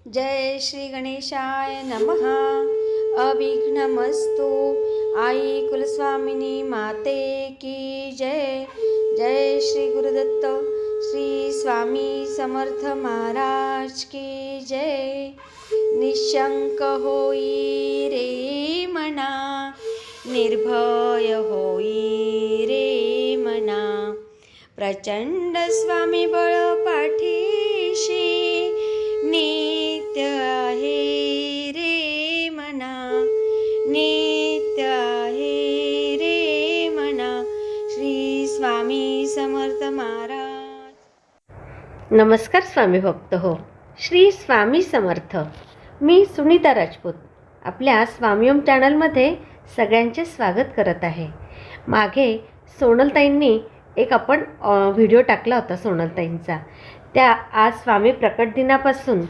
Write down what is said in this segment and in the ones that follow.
जय श्री गणेशाय नमः। अविघ्नमस्तु। आई कुलस्वामिनी माते की जय। जय श्री गुरुदत्त श्री स्वामी समर्थ महाराज की जय। निशंक होई रे मना, निर्भय होई रे मना, प्रचंड स्वामी बळ पाठीशी, नित्य आहे रे मना, नित्य आहे रे मना। श्री स्वामी समर्थ महाराज। नमस्कार स्वामी भक्त हो, श्री स्वामी समर्थ। मी सुनीता राजपूत आपल्या स्वामीओम चॅनलमध्ये सगळ्यांचे स्वागत करत आहे। मागे सोनलताईंनी एक आपण व्हिडिओ टाकला होता सोनलताईंचा, त्या आज स्वामी प्रकट दिनापासून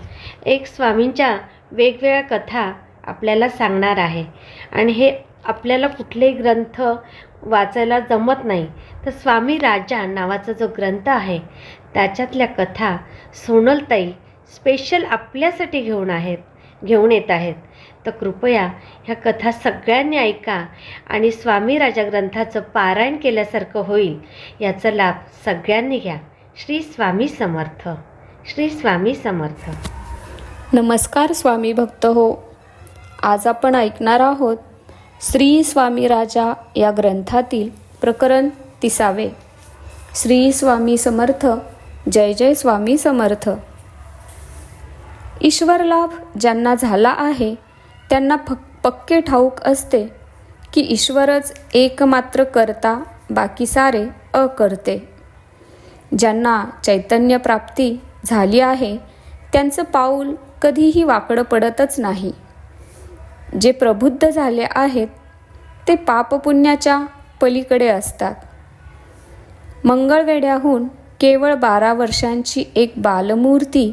एक स्वामींच्या वेगवेगळ्या कथा आपल्याला सांगणार आहे। आणि हे आपल्याला कुठलेही ग्रंथ वाचायला जमत नाही, तर स्वामी राजा नावाचा जो ग्रंथ आहे त्याच्यातल्या कथा सोनलताई स्पेशल आपल्यासाठी घेऊन येत आहेत। तर कृपया ह्या कथा सगळ्यांनी ऐका आणि स्वामी राजा ग्रंथाचं पारायण केल्यासारखं होईल, याचा लाभ सगळ्यांनी घ्या। श्री स्वामी समर्थ, श्री स्वामी समर्थ। नमस्कार स्वामी भक्त हो, आज आपण ऐकणार आहोत श्री स्वामी राजा या ग्रंथातील प्रकरण 30. श्री स्वामी समर्थ। जय जय स्वामी समर्थ। ईश्वर लाभ ज्यांना झाला आहे त्यांना पक्के ठाऊक असते की ईश्वरच एकमात्र करता, बाकी सारे अकर्ते। ज्यांना चैतन्य प्राप्ती झाली आहे त्यांचं पाऊल कधीही वाकडं पडतच नाही। जे प्रबुद्ध झाले आहेत ते पापपुण्याच्या पलीकडे असतात। मंगळवेढ्याहून केवळ 12 वर्षांची एक बालमूर्ती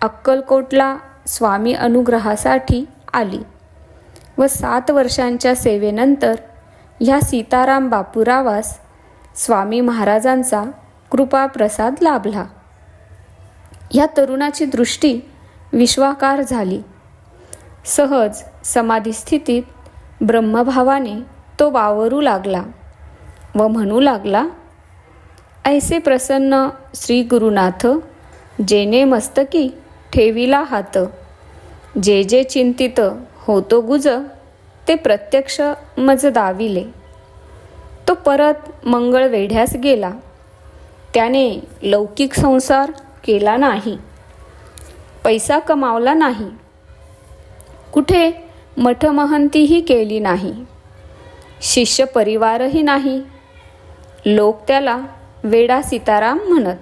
अक्कलकोटला स्वामी अनुग्रहासाठी आली व 7 वर्षांच्या सेवेनंतर ह्या सीताराम बापूरावास स्वामी महाराजांचा कृपा प्रसाद लाभला। या तरुणाची दृष्टी विश्वाकार झाली। सहज समाधी स्थितीत ब्रह्मभावाने तो वावरू लागला व म्हणू लागला, ऐसे प्रसन्न श्री गुरुनाथ, जेने मस्तकी ठेविला हात, जे जे चिंतित होतो गुज, ते प्रत्यक्ष मज दाविले। तो परत मंगळवेढ्यास गेला। त्याने लौकिक संसार केला नाही, पैसा कमावला नाही, कुठे मठमहंतीही केली नाही, शिष्य परिवारही नाही। लोक त्याला वेडा सीताराम म्हणत।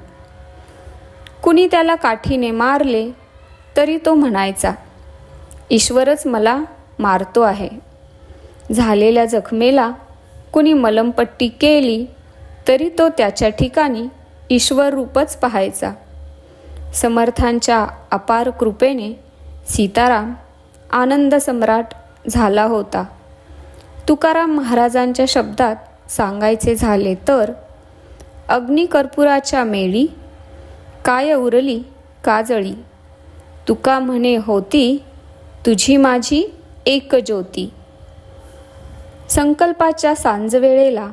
कुणी त्याला काठीने मारले तरी तो म्हणायचा, ईश्वरच मला मारतो आहे। झालेल्या जखमेला कुणी मलमपट्टी केली तरी तो त्याच्या ठिकाणी ईश्वर रूपच पाहायचा। समर्थांच्या अपार कृपेने सीताराम आनंद सम्राट झाला होता। तुकाराम महाराजांच्या शब्दात सांगायचे झाले तर, अग्निकर्पुराच्या मेळी काय उरली काजळी, तुका म्हणे होती तुझी माझी एक ज्योती। संकल्पाच्या सांजवेळेला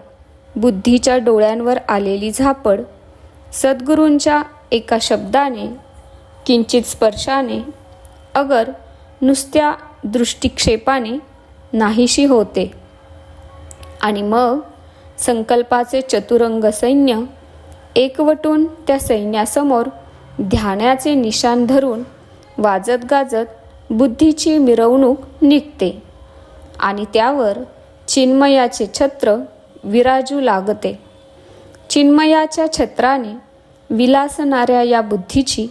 बुद्धीच्या डोळ्यांवर आलेली झापड सद्गुरूंच्या एका शब्दाने, किंचित स्पर्शाने, अगर नुसत्या दृष्टिक्षेपाने नाहीशी होते आणि मग संकल्पाचे चतुरंग सैन्य एकवटून त्या सैन्यासमोर ध्यानाचे निशाण धरून वाजत गाजत बुद्धीची मिरवणूक निघते आणि त्यावर चिन्मयाचे छत्र विराजू लागते। चिन्मयाच्या छत्राने विलासणाऱ्या या बुद्धीची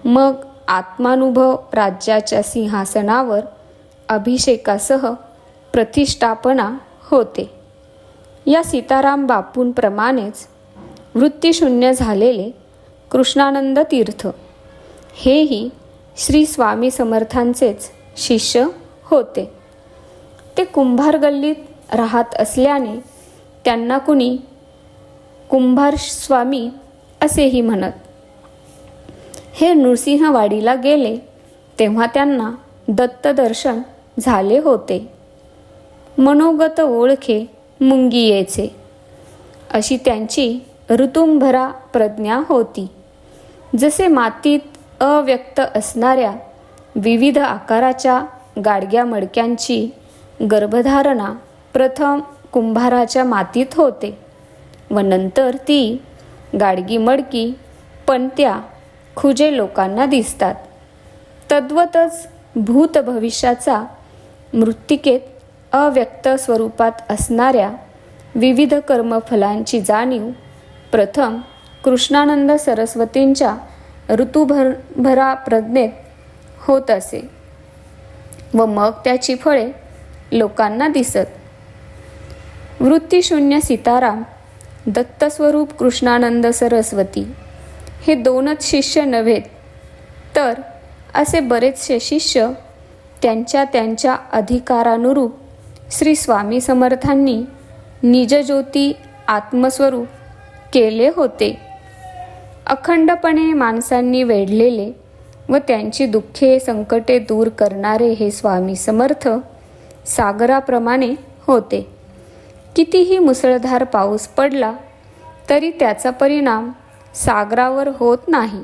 मग आत्मानुभव राज्याच्या सिंहासनावर अभिषेकासह प्रतिष्ठापना होते। या सीताराम बापूंप्रमाणेच वृत्तीशून्य झालेले कृष्णानंद तीर्थ हेही श्री स्वामी समर्थांचेच शिष्य होते। ते कुंभार गल्लीत राहत असल्याने त्यांना कुणी कुंभार स्वामी असेही म्हणत। हे नृसिंहवाडीला गेले तेव्हा त्यांना दत्तदर्शन झाले होते. मनोगत ओळखे मुंगियेचे, अशी त्यांची ऋतुंभरा प्रज्ञा होती. जसे मातीत अव्यक्त असणाऱ्या विविध आकाराच्या गाडग्या मडक्यांची गर्भधारणा प्रथम कुंभाराच्या मातीत होते व नंतर ती गाडगी मडकी पणत्या खुजे लोकांना दिसतात. तद्वतच भूत भविष्याचा मृत्तिकेत अव्यक्त स्वरूपात असणाऱ्या विविध कर्मफलांची जाणीव प्रथम कृष्णानंद सरस्वतींच्या ऋतुभरा प्रज्ञेत होत असे व मग त्याची फळे लोकांना दिसत. वृत्तीशून्य सीताराम, दत्तस्वरूप कृष्णानंद सरस्वती हे दोनच शिष्य नव्हेत, तर असे बरेचसे शिष्य त्यांच्या त्यांच्या अधिकारानुरूप श्री स्वामी समर्थांनी निजज्योती आत्मस्वरूप केले होते. अखंडपणे माणसांनी वेढलेले व त्यांची दुःखे संकटे दूर करणारे हे स्वामी समर्थ सागराप्रमाणे होते. कितीही मुसळधार पाऊस पडला तरी त्याचा परिणाम सागरावर होत नाही.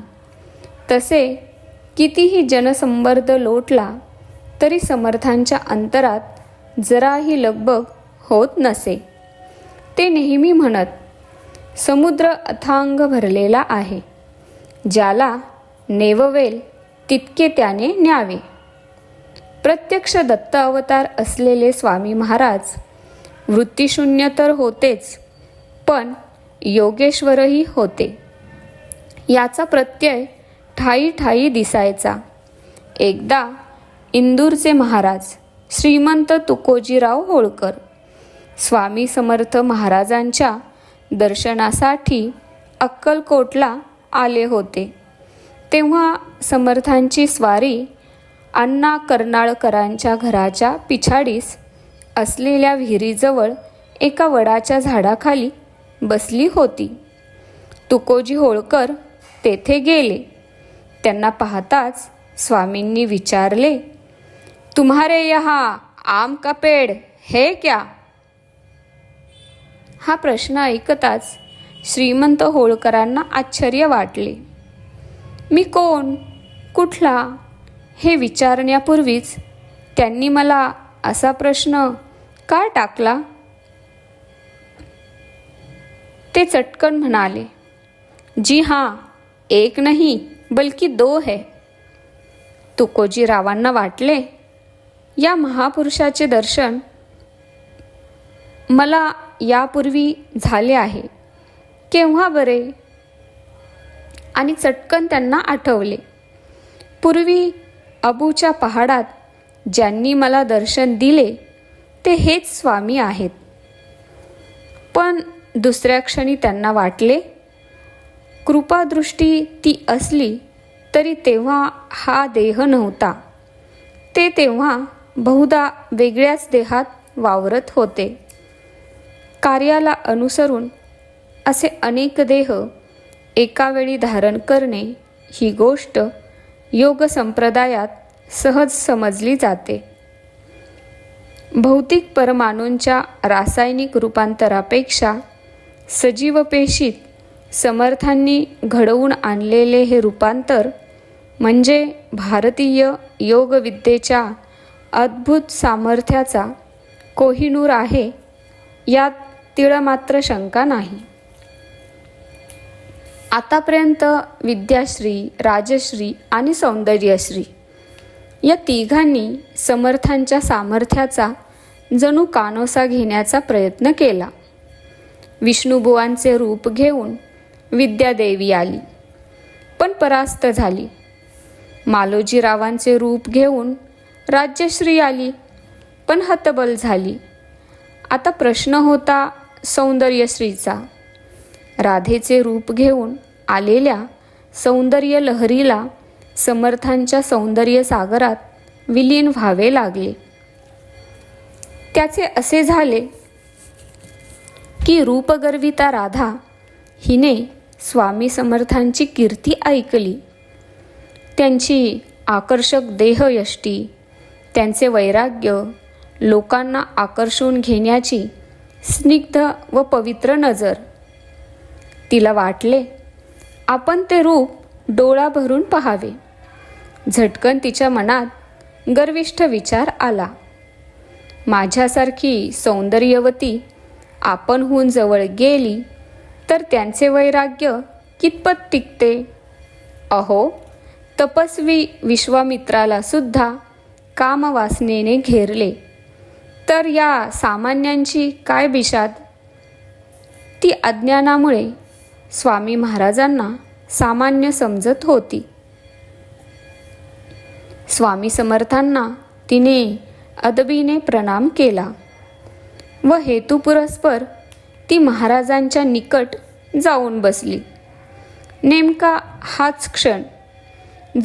तसे कितीही जनसंवर्ध लोटला तरी समर्थांच्या अंतरात जराही लगबग होत नसे. ते नेहमी म्हणत, समुद्र अथांग भरलेला आहे, ज्याला नेववेल तितके त्याने न्यावे. प्रत्यक्ष दत्त अवतार असलेले स्वामी महाराज वृत्तीशून्य तर होतेच, पण योगेश्वरही होते. याचा प्रत्यय ठायी ठायी दिसायचा. एकदा इंदूरचे महाराज श्रीमंत तुकोजीराव होळकर स्वामी समर्थ महाराजांच्या दर्शनासाठी अक्कलकोटला आले होते. तेव्हा समर्थांची स्वारी अण्णा कर्नाळकरांच्या घराच्या पिछाडीस असलेल्या विहिरीजवळ एका वडाच्या झाडाखाली बसली होती. तुकोजी होळकर तेथे गेले. त्यांना पाहताच स्वामींनी विचारले, तुम्हारे यहाँ आम का पेड़ है क्या? हा प्रश्न ऐकताच श्रीमंत होळकरांना आश्चर्य वाटले. मी कोण, कुठला हे विचारण्यापूर्वीच त्यांनी मला असा प्रश्न का टाकला? ते चटकन म्हणाले, जी हां, एक नहीं बल्कि दो है. तुकोजीरावांना वाटले, या महापुरुषाचे दर्शन मला यापूर्वी झाले आहे. केव्हा बरे? आणि चटकन त्यांना आठवले, पूर्वी अबूच्या पहाडात ज्यांनी मला दर्शन दिले ते हेच स्वामी आहेत. पण दुसऱ्या क्षणी त्यांना वाटले, कृपादृष्टी ती असली तरी तेव्हा हा देह नव्हता. ते तेव्हा बहुधा वेगळ्याच देहात वावरत होते. कार्याला अनुसरून असे अनेक देह एका वेळी धारण करणे ही गोष्ट योग संप्रदायात सहज समजली जाते. भौतिक परमाणूंच्या रासायनिक रूपांतरापेक्षा सजीव पेशीत समर्थांनी घडवून आणलेले हे रूपांतर म्हणजे भारतीय योगविद्येच्या अद्भुत सामर्थ्याचा कोहिनूर आहे, यात तिळमात्र शंका नाही. आतापर्यंत विद्याश्री, राजश्री आणि सौंदर्यश्री या तिघांनी समर्थांच्या सामर्थ्याचा जणू कानोसा घेण्याचा प्रयत्न केला. विष्णुबुवांचे रूप घेऊन विद्यादेवी आली, पण परास्त झाली. मालोजीरावांचे रूप घेऊन राज्यश्री आली, पण हतबल झाली. आता प्रश्न होता सौंदर्यश्रीचा. राधेचे रूप घेऊन आलेल्या सौंदर्य लहरीला समर्थांच्या सौंदर्य सागरात विलीन व्हावे लागले. त्याचे असे झाले की रूपगर्विता राधा हिने स्वामी समर्थांची कीर्ती ऐकली. त्यांची आकर्षक देहयष्टी, त्यांचे वैराग्य, लोकांना आकर्षून घेण्याची स्निग्ध व पवित्र नजर. तिला वाटले आपण ते रूप डोळा भरून पाहावे. झटकन तिच्या मनात गर्विष्ठ विचार आला. माझ्यासारखी सौंदर्यवती आपणहून जवळ गेली तर त्यांचे वैराग्य कितपत टिकते. अहो, तपस्वी विश्वामित्राला सुद्धा कामवासनेने घेरले, तर या सामान्यांची काय बिशाद. ती अज्ञानामुळे स्वामी महाराजांना सामान्य समजत होती. स्वामी समर्थांना तिने अदबीने प्रणाम केला व हेतुपुरस्पर ती महाराजांच्या निकट जाऊन बसली. नेमका हाच क्षण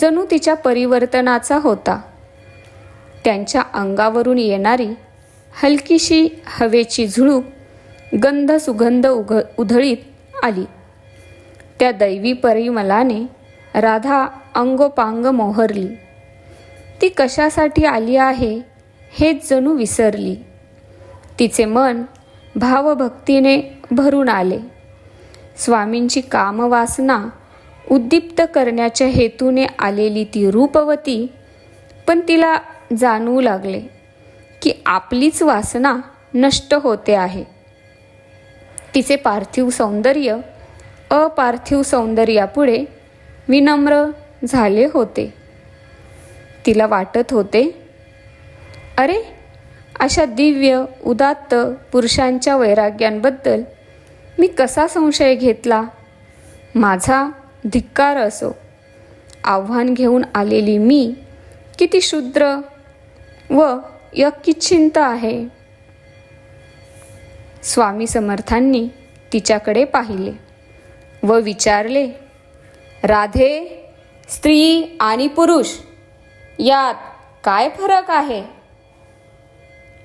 जणू तिच्या परिवर्तनाचा होता. त्यांच्या अंगावरून येणारी हलकीशी हवेची झुळूक गंध सुगंध उधळीत आली. त्या दैवी परिमलाने राधा अंगोपांग मोहरली. ती कशासाठी आली आहे हेच जणू विसरली. तिचे मन भावभक्तीने भरून आले. स्वामींची कामवासना उद्दीप्त करण्याच्या हेतूने आलेली ती रूपवती, पण तिला जाणवू लागले की आपलीच वासना नष्ट होते आहे. तिचे पार्थिव सौंदर्य अपार्थिव सौंदर्यापुढे विनम्र झाले होते. तिला वाटत होते, अरे, अशा दिव्य उदात्त पुरुषांच्या वैराग्यांबद्दल मी कसा संशय घेतला. माझा धिक्कार असो. आव्हान घेऊन आलेली मी किती शूद्र व यकिच्छिंत आहे. स्वामी समर्थांनी तिच्याकडे पाहिले व विचारले, राधे, स्त्री आणि पुरुष यात काय फरक आहे.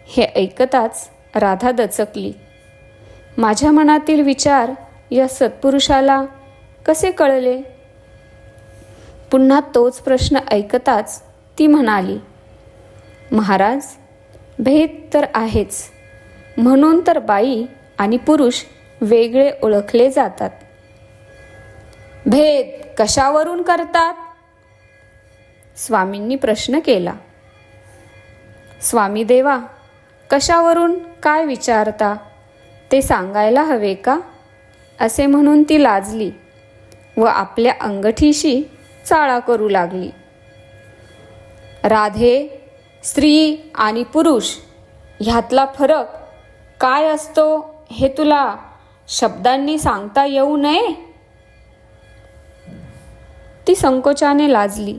हे ऐकताच राधा दचकली. माझ्या मनातील विचार या सत्पुरुषाला कसे कळले. पुन्हा तोच प्रश्न ऐकताच ती म्हणाली, महाराज, भेद तर आहेच, म्हणून तर बाई आणि पुरुष वेगळे ओळखले जातात. भेद कशावरून करतात. स्वामींनी प्रश्न केला. स्वामी देवा, कशावरून काय विचारता ते सांगायला हवे का, असे म्हणून ती लाजली व आपल्या अंगठीशी चाळा करू लागली. राधे, स्त्री आणि पुरुष ह्यातला फरक काय असतो हे तुला शब्दांनी सांगता येऊ नये. ती संकोचाने लाजली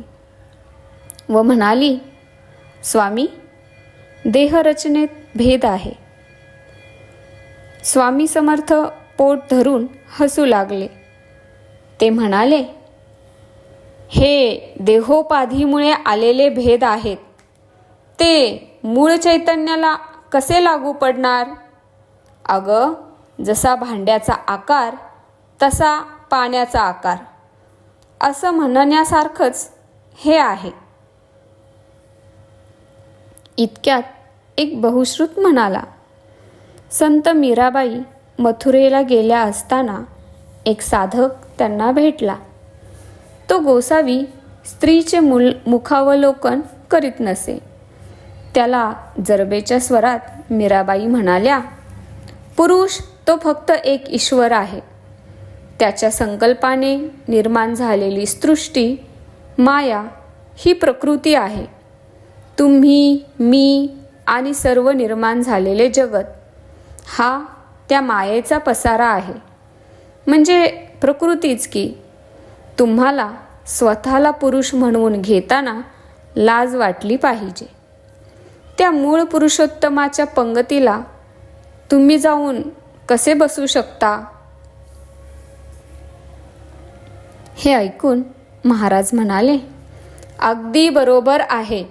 व म्हणाली, स्वामी, देहरचनेत भेद आहे. स्वामी समर्थ पोट धरून हसू लागले. ते म्हणाले, हे देहोपाधीमुळे आलेले भेद आहेत. ते मूळ चैतन्याला कसे लागू पडणार. अगं, जसा भांड्याचा आकार तसा पाण्याचा आकार, असं म्हणण्यासारखंच हे आहे. इतक्यात एक बहुश्रुत म्हणाला, संत मीराबाई मथुरेला गेल्या असताना एक साधक त्यांना भेटला. तो गोसावी स्त्रीचे मुखावलोकन करीत नसे. त्याला जरबेच्या स्वरात मीराबाई म्हणाल्या, पुरुष तो फक्त एक ईश्वर आहे. त्याच्या संकल्पाने निर्माण झालेली सृष्टी माया ही प्रकृती आहे. तुम्ही, मी आणि सर्व निर्माण झालेले जगत हा त्या मायेचा पसारा आहे, म्हणजे प्रकृतीच की. तुम्हाला स्वतःला पुरुष म्हणून घेताना लाज वाटली पाहिजे. त्या मूळ पुरुषोत्तमाच्या पंगतीला तुम्ही जाऊन कसे बसू शकता. हे ऐकून महाराज म्हणाले, अगदी बरोबर आहे.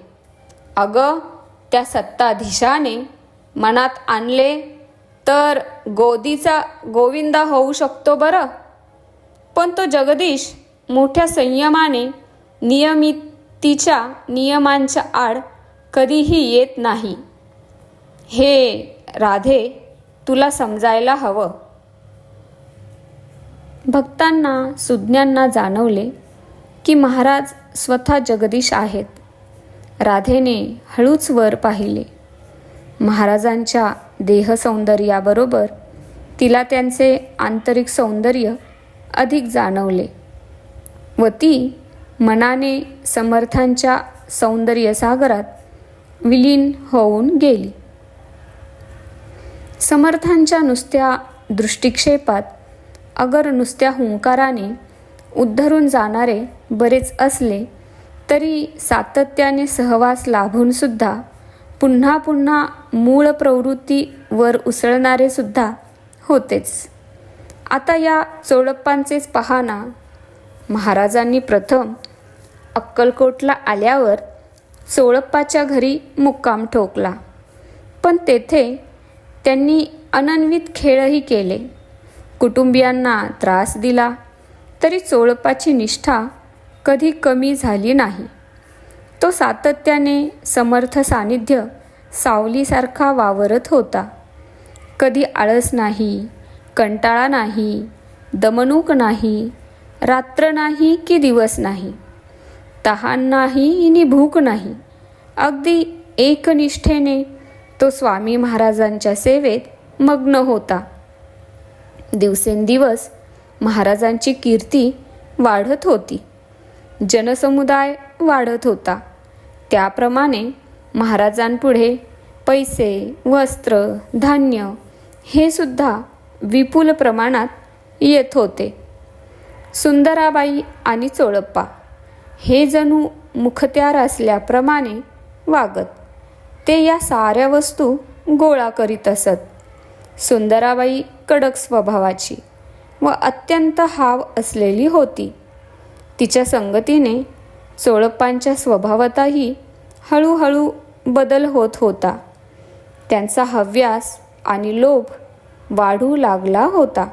अगं, त्या सत्ताधीशाने मनात आणले तर गोदीचा गोविंदा होऊ शकतो बरं, पण तो जगदीश मोठ्या संयमाने तिच्या नियमांच्या आड कधीही येत नाही. हे राधे, तुला समजायला हवं. भक्तांना सुज्ञांना जाणवले की महाराज स्वतः जगदीश आहेत. राधेने हळूच वर पाहिले. महाराजांच्या देहसौंदर्याबरोबर तिला त्यांचे आंतरिक सौंदर्य अधिक जाणवले व ती मनाने समर्थांच्या सौंदर्यसागरात विलीन होऊन गेली. समर्थांच्या नुसत्या दृष्टिक्षेपात अगर नुसत्या हुंकाराने उद्धरून जाणारे बरेच असले तरी सातत्याने सहवास लाभूनसुद्धा पुन्हा पुन्हा मूळ प्रवृत्ती वर उसळणारे सुद्धा होतेच. आता या चोळप्पांचेच पाहना. महाराजांनी प्रथम अक्कलकोटला आल्यावर चोळप्पाच्या घरी मुक्काम ठोकला, पण तेथे त्यांनी अनन्वित खेळही केले. कुटुंबियांना त्रास दिला तरी चोळप्पाची निष्ठा कधी कमी झाली नाही. तो सातत्याने समर्थ सानिध्य सावलीसारखा वावरत होता. कधी आळस नाही, कंटाळा नाही, दमणूक नाही, रात्र नाही की दिवस नाही, तहान नाही नि भूक नाही. अगदी एकनिष्ठेने तो स्वामी महाराजांच्या सेवेत मग्न होता. दिवसेंदिवस महाराजांची कीर्ती वाढत होती. जनसमुदाय वाढत होता. त्याप्रमाणे महाराजांपुढे पैसे, वस्त्र, धान्य हे सुद्धा विपुल प्रमाणात येत होते. सुंदराबाई आणि चोळप्पा हे जणू मुखत्यार असल्याप्रमाणे वागत. ते या साऱ्या वस्तू गोळा करीत असत. सुंदराबाई कडक स्वभावाची व अत्यंत हाव असलेली होती. तिच्या संगतीने चोळप्पांच्या स्वभावातही हळूहळू बदल होत होता. त्यांचा हव्यास आणि लोभ वाढू लागला होता.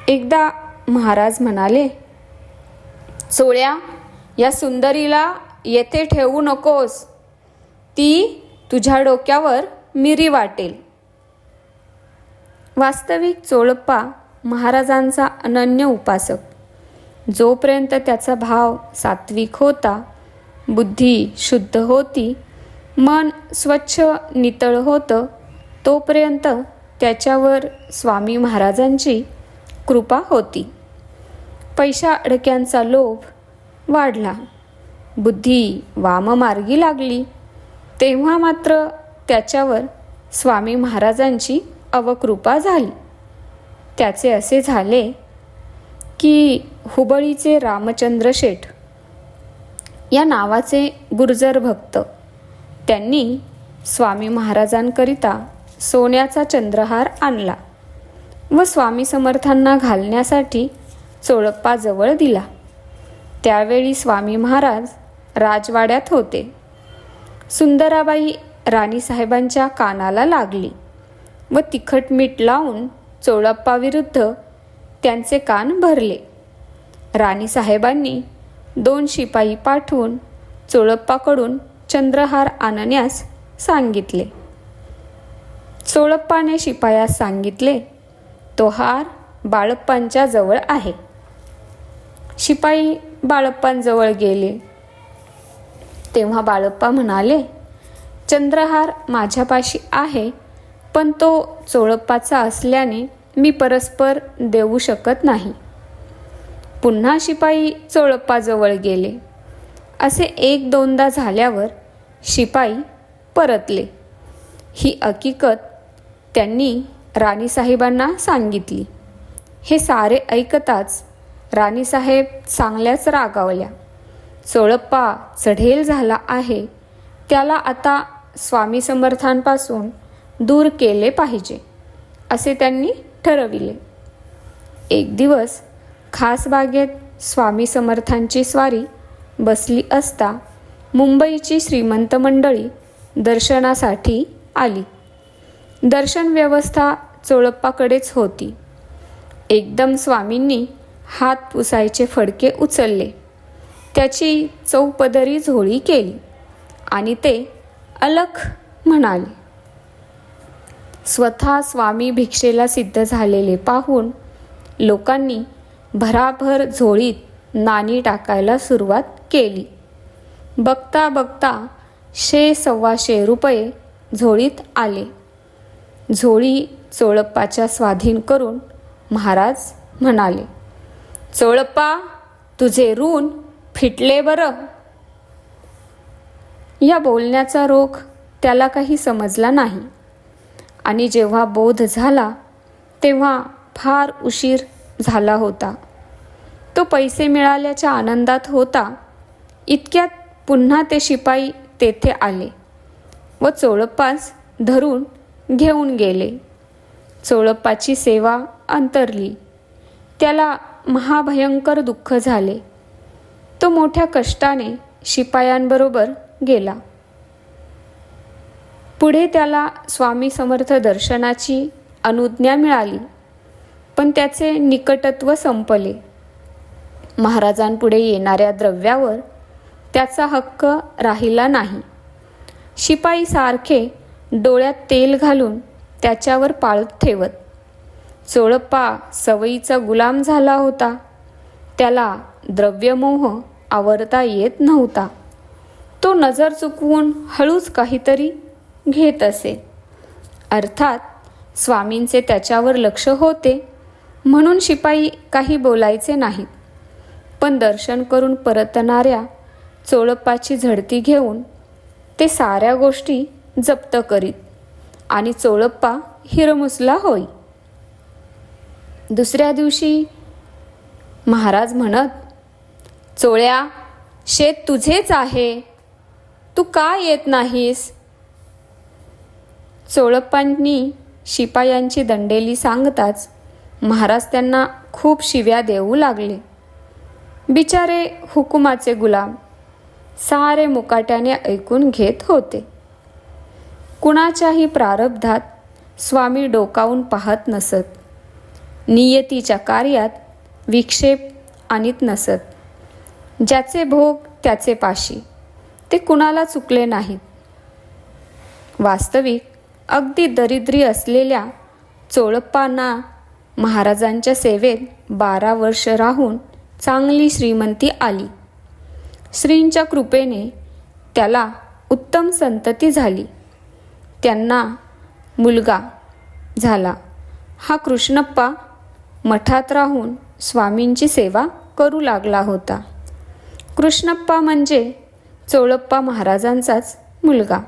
एकदा महाराज म्हणाले, चोळ्या, या सुंदरीला येथे ठेवू नकोस. ती तुझ्या डोक्यावर मिरी वाटेल. वास्तविक चोळप्पा महाराजांचा अनन्य उपासक. जोपर्यंत त्याचा भाव सात्विक होता, बुद्धी शुद्ध होती, मन स्वच्छ नितळ होतं, तोपर्यंत त्याच्यावर स्वामी महाराजांची कृपा होती. पैशा अडक्यांचा लोभ वाढला, बुद्धी वाममार्गी लागली, तेव्हा मात्र त्याच्यावर स्वामी महाराजांची अवकृपा झाली. त्याचे असे झाले की हुबळीचे रामचंद्र शेठ या नावाचे गुर्जर भक्त, त्यांनी स्वामी महाराजांकरिता सोन्याचा चंद्रहार आणला व स्वामी समर्थांना घालण्यासाठी चोळप्पाजवळ दिला. त्यावेळी स्वामी महाराज राजवाड्यात होते. सुंदराबाई राणीसाहेबांच्या कानाला लागली व तिखट मीठ लावून चोळप्पाविरुद्ध त्यांचे कान भरले. राणीसाहेबांनी 2 शिपाई पाठवून चोळप्पाकडून चंद्रहार आणण्यास सांगितले. चोळप्पाने शिपायास सांगितले, तो हार बाळप्पांच्या जवळ आहे. शिपाई बाळप्पांजवळ गेले. तेव्हा बाळप्पा म्हणाले, चंद्रहार माझ्यापाशी आहे, पण तो चोळप्पाचा असल्याने मी परस्पर देऊ शकत नाही. पुन्हा शिपाई चोळप्पाजवळ गेले. असे 1-2दा झाल्यावर शिपाई परतले. ही हकीकत त्यांनी राणीसाहेबांना सांगितली. हे सारे ऐकताच राणीसाहेब चांगल्याच रागावल्या. चोळप्पा चढेल झाला आहे, त्याला आता स्वामी समर्थांपासून दूर केले पाहिजे असे त्यांनी ठरविले. एक दिवस खासबागेत स्वामी समर्थांची स्वारी बसली असता मुंबईची श्रीमंत मंडळी दर्शनासाठी आली. दर्शन व्यवस्था चोळप्पाकडेच होती. एकदम स्वामींनी हात पुसायचे फडके उचलले. त्याची चौपदरी झोळी केली आणि ते अलख म्हणाले. स्वतः स्वामी भिक्षेला सिद्ध झालेले पाहून लोकांनी भराभर झोळीत नाणी टाकायला सुरुवात केली. बघता बघता 100-125 रुपये झोळीत आले. झोळी चोळप्पाच्या स्वाधीन करून महाराज म्हणाले, चोळप्पा, तुझे ऋण फिटले बरं. या बोलण्याचा रोख त्याला काही समजला नाही आणि जेव्हा बोध झाला तेव्हा फार उशीर झाला होता. तो पैसे मिळाल्याच्या आनंदात होता. इतक्यात पुन्हा ते शिपाई तेथे आले व चोळप्पास धरून घेऊन गेले. चोळप्पाची सेवा अंतरली. त्याला महाभयंकर दुःख झाले. तो मोठ्या कष्टाने शिपायांबरोबर गेला. पुढे त्याला स्वामी समर्थ दर्शनाची अनुज्ञा मिळाली, पण त्याचे निकटत्व संपले. महाराजांपुढे येणाऱ्या द्रव्यावर त्याचा हक्क राहिला नाही. शिपाई सारखे डोळ्यात तेल घालून त्याच्यावर पाळत ठेवत. चोळप्पा सवयीचा गुलाम झाला होता. त्याला द्रव्यमोह आवरता येत नव्हता. तो नजर चुकवून हळूच काहीतरी घेत असे. अर्थात स्वामींचे त्याच्यावर लक्ष होते म्हणून शिपाई काही बोलायचे नाहीत. पण दर्शन करून परतणाऱ्या चोळप्पाची झडती घेऊन ते साऱ्या गोष्टी जप्त करीत आणि चोळप्पा हिरमुसला होई. दुसऱ्या दिवशी महाराज म्हणत, चोळ्या, शेत तुझेच आहे, तू का येत नाहीस? चोळप्पांनी शिपायांची दंडेली सांगताच महाराज त्यांना खूप शिव्या देऊ लागले. बिचारे हुकुमाचे गुलाम सारे मुकाट्याने ऐकून घेत होते. कुणाच्याही प्रारब्धात स्वामी डोकावून पाहत नसत. नियतीच्या कार्यात विक्षेप आणीत नसत. ज्याचे भोग त्याचे पाशी, ते कुणाला चुकले नाहीत. वास्तविक अगदी दरिद्री असलेल्या चोळप्पांना महाराजांच्या सेवेत 12 वर्ष राहून चांगली श्रीमंती आली. श्रींच्या कृपेने त्याला उत्तम संतती झाली. त्यांना मुलगा झाला. हा कृष्णप्पा मठात राहून स्वामींची सेवा करू लागला होता. कृष्णप्पा म्हणजे चोळप्पा महाराजांचाच मुलगा.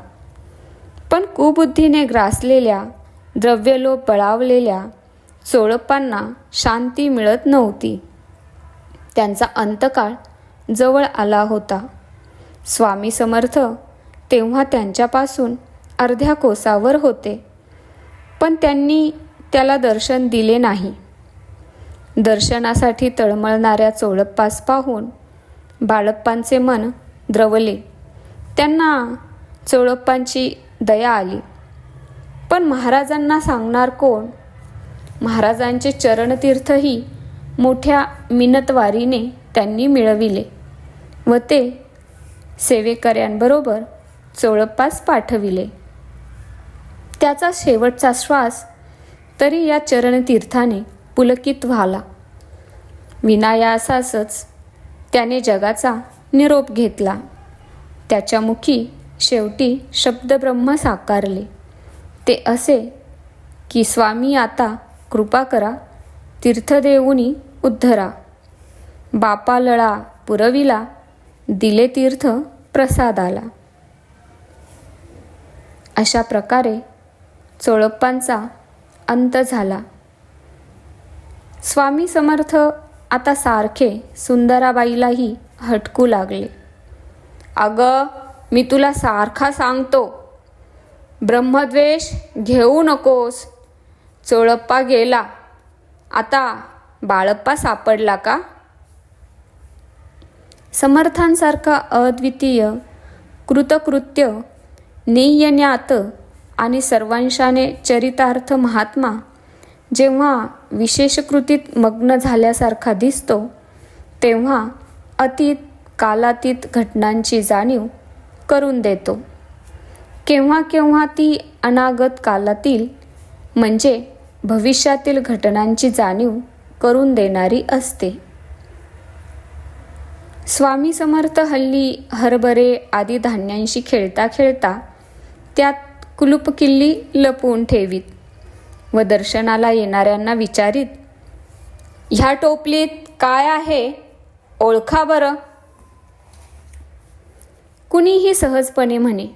पण कुबुद्धीने ग्रासलेल्या, द्रव्यलोभ बळावलेल्या चोळप्पांना शांती मिळत नव्हती. त्यांचा अंतकाळ जवळ आला होता. स्वामी समर्थ तेव्हा त्यांच्यापासून अर्ध्या कोसावर होते, पण त्यांनी त्याला दर्शन दिले नाही. दर्शनासाठी तळमळणाऱ्या चोळप्पास पाहून बाळप्पांचे मन द्रवले. त्यांना चोळप्पांची दया आली. पण महाराजांना सांगणार कोण? महाराजांचे चरणतीर्थही मोठ्या मिनतवारीने त्यांनी मिळविले व ते सेवेकऱ्यांबरोबर चोळप्पास पाठविले. त्याचा शेवटचा श्वास तरी या चरणतीर्थाने पुलकित व्हाला. विनायासासच त्याने जगाचा निरोप घेतला. त्याच्या मुखी शेवटी शब्दब्रह्म साकारले. ते असे की, स्वामी आता कृपा करा, तीर्थ देऊनी उद्धरा. बापा लळा पुरविला, दिले तीर्थ प्रसादाला. अशा प्रकारे चोळप्पांचा अंत झाला. स्वामी समर्थ आता सारखे सुंदराबाईलाही हटकू लागले. अगं, मी तुला सारखा सांगतो, ब्रह्मद्वेष घेऊ नकोस. चोळप्पा गेला, आता बाळप्पा सापडला का? समर्थांसारखा अद्वितीय, कृतकृत्य, नेयज्ञात आणि सर्वांशाने चरितार्थ महात्मा जेव्हा विशेष कृतीत मग्न झाल्यासारखा दिसतो, तेव्हा अतीत कालातीत घटनांची जाणीव करून देतो. केव्हा केव्हा ती अनागत कालातील म्हणजे भविष्यातील घटनांची जाणीव करून देणारी असते. स्वामी समर्थ हल्ली हरभरे आदी धान्यांशी खेळता खेळता त्यात कुलूपकिल्ली लपवून ठेवीत व दर्शनाला येणाऱ्यांना विचारीत, ह्या टोपलीत काय आहे ओळखा बरं. कुणीही सहजपणे म्हणे,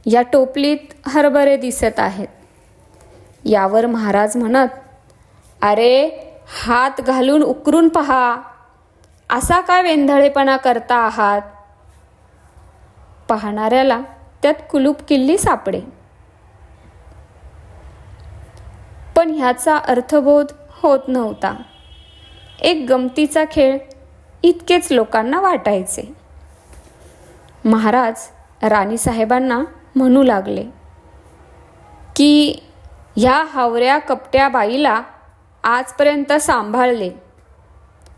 या टोपलीत हरभरे दिसत आहेत. यावर महाराज म्हणत, अरे हात घालून उकरून पहा, असा काय वेंधळेपणा करता आहात. पाहणाऱ्याला त्यात कुलूपकिल्ली सापडे. पण ह्याचा अर्थबोध होत नव्हता. एक गमतीचा खेळ इतकेच लोकांना वाटायचे. महाराज राणीसाहेबांना म्हणू लागले की ह्या हावऱ्या कपट्या बाईला आजपर्यंत सांभाळले,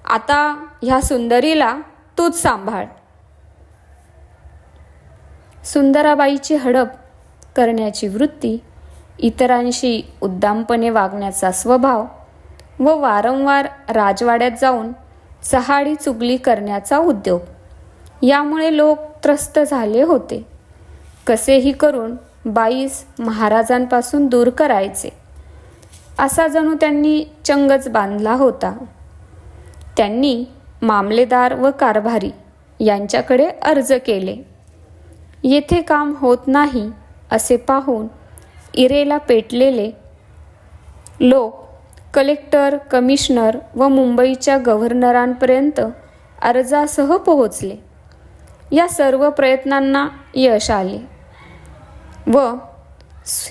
आता ह्या सुंदरीला तूच सांभाळ. सुंदराबाईची हडप करण्याची वृत्ती, इतरांशी उद्दामपणे वागण्याचा स्वभाव व वारंवार राजवाड्यात जाऊन चहाडी चुगली करण्याचा उद्योग यामुळे लोक त्रस्त झाले होते. कसेही करून बाईस महाराजांपासून दूर करायचे असा जणू त्यांनी चंगच बांधला होता. त्यांनी मामलेदार व कारभारी यांच्याकडे अर्ज केले. येथे काम होत नाही असे पाहून इरेला पेटलेले लोक कलेक्टर, कमिशनर व मुंबईच्या गव्हर्नरांपर्यंत अर्जासह पोहोचले. या सर्व प्रयत्नांना यश आले व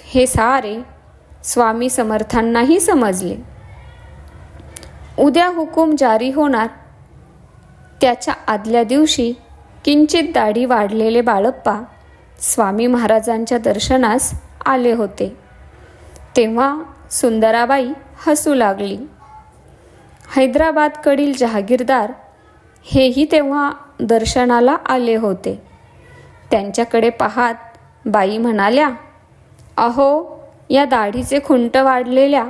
हे सारे स्वामी समर्थांनाही समजले. उद्या हुकूम जारी होणार त्याच्या आदल्या दिवशी किंचित दाढी वाढलेले बाळप्पा स्वामी महाराजांच्या दर्शनास आले होते. तेव्हा सुंदराबाई हसू लागली. हैदराबादकडील जहागीरदार हेही तेव्हा दर्शनाला आले होते. त्यांच्याकडे पाहात बाई म्हणाल्या, अहो या दाढीचे खुंट वाढलेल्या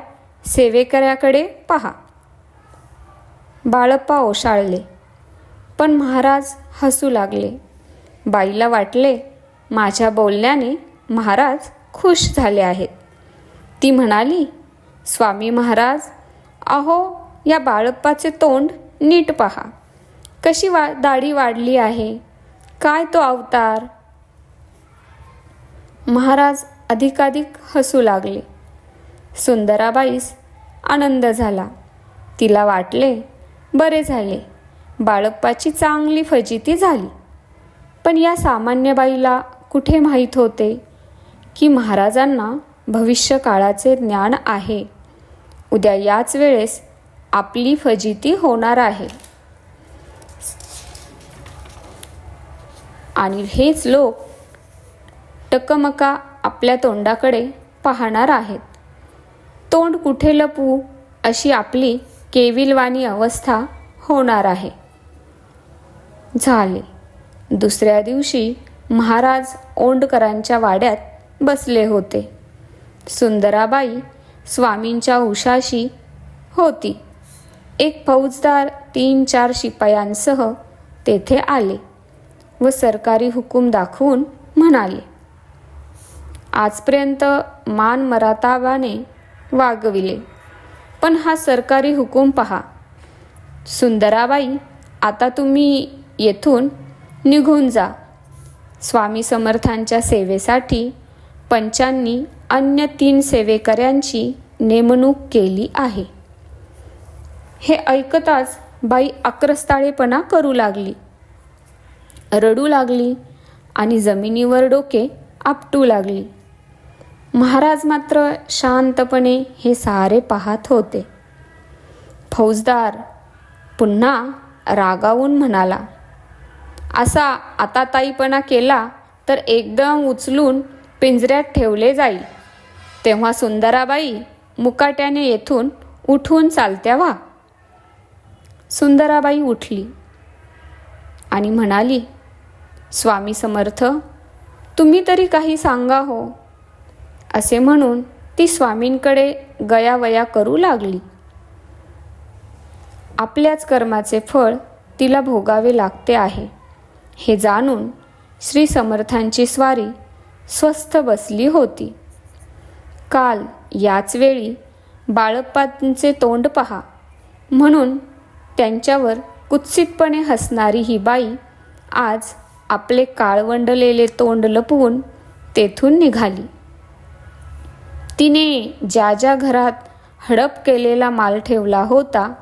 सेवेकऱ्याकडे पहा. बाळप्पा ओशाळले, पण महाराज हसू लागले. बाईला वाटले माझ्या बोलण्याने महाराज खुश झाले आहेत. ती म्हणाली, स्वामी महाराज, अहो या बाळप्पाचे तोंड नीट पहा, कशी दाढी वाढली आहे, काय तो अवतार. महाराज अधिकाधिक हसू लागले. सुंदराबाईस आनंद झाला. तिला वाटले बरे झाले, बाळप्पाची चांगली फजिती झाली. पण या सामान्य बाईला कुठे माहीत होते की महाराजांना भविष्य काळाचे ज्ञान आहे. उद्या याच वेळेस आपली फजिती होणार आहे आणि हेच लोक टकमका आपल्या तोंडाकडे पाहणार आहेत. तोंड कुठे लपवू अशी आपली केविलवाणी अवस्था होणार आहे. झाले. दुसऱ्या दिवशी महाराज ओंडकरांच्या वाड्यात बसले होते. सुंदराबाई स्वामींच्या उशाशी होती. एक फौजदार 3-4 शिपायांसह तेथे आले व सरकारी हुकूम दाखवून म्हणाले, आजपर्यंत मान मराताबाने वागविले, पण हा सरकारी हुकूम पहा. सुंदराबाई, आता तुम्ही येथून निघून जा. स्वामी समर्थांच्या सेवेसाठी पंचांनी अन्य 3 सेवेकऱ्यांची नेमणूक केली आहे. हे ऐकताच बाई आक्रस्ताळेपणा करू लागली, रडू लागली आणि जमिनीवर डोके आपटू लागली. महाराज मात्र शांतपणे हे सारे पाहत होते. फौजदार पुन्हा रागावून म्हणाला, असा आताताईपणा केला तर एकदम उचलून पिंजऱ्यात ठेवले जाईल. तेव्हा सुंदराबाई मुकाट्याने येथून उठून चालत्या व्हा. सुंदराबाई उठली आणि म्हणाली, स्वामी समर्थ, तुम्ही तरी काही सांगा हो. असे म्हणून ती स्वामींकडे गयावया करू लागली. आपल्याच कर्माचे फळ तिला भोगावे लागते आहे हे जाणून श्री समर्थांची स्वारी स्वस्थ बसली होती. काल याच वेळी बाळप्पांचे तोंड पहा म्हणून त्यांच्यावर कुत्सितपणे हसणारी ही बाई आज आपले काळवंडलेले तोंड लपवून तेथून निघाली. तिने ज्या ज्या घरात हडप केलेला माल ठेवला होता,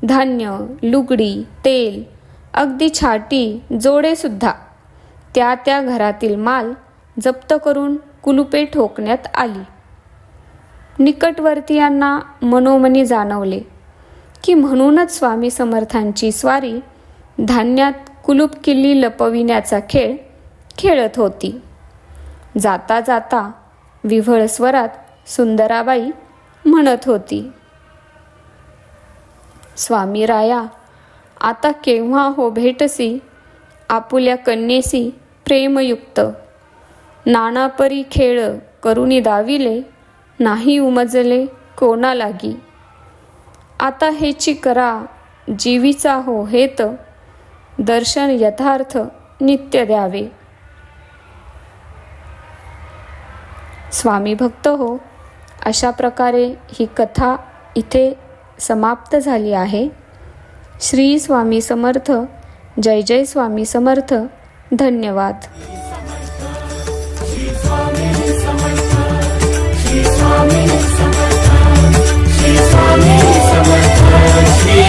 धान्य, लुगडी, तेल, अगदी छाटी जोडेसुद्धा, त्या त्या घरातील माल जप्त करून कुलुपे ठोकण्यात आली. निकटवर्तीयांना मनोमनी जाणवले की म्हणूनच स्वामी समर्थांची स्वारी धान्यात कुलूप किल्ली लपविण्याचा खेळ खेळत होती. जाता जाता विव्हळ स्वरात सुंदराबाई म्हणत होती, स्वामी राया, आता केव्हा हो भेटसी आपुल्या कन्येसी प्रेमयुक्त. नानापरी खेळ करुणी दाविले, नाही उमजले कोणा लागी. आता हेची करा जीवीचा हो हेत, दर्शन यथार्थ नित्य द्यावे. स्वामी भक्त हो, अशा प्रकारे ही कथा इथे समाप्त झाली आहे. श्री स्वामी समर्थ. जय जय स्वामी समर्थ. धन्यवाद. श्री स्वामी समर्थ. श्री स्वामी समर्थ. श्री स्वामी समर्थ. श्री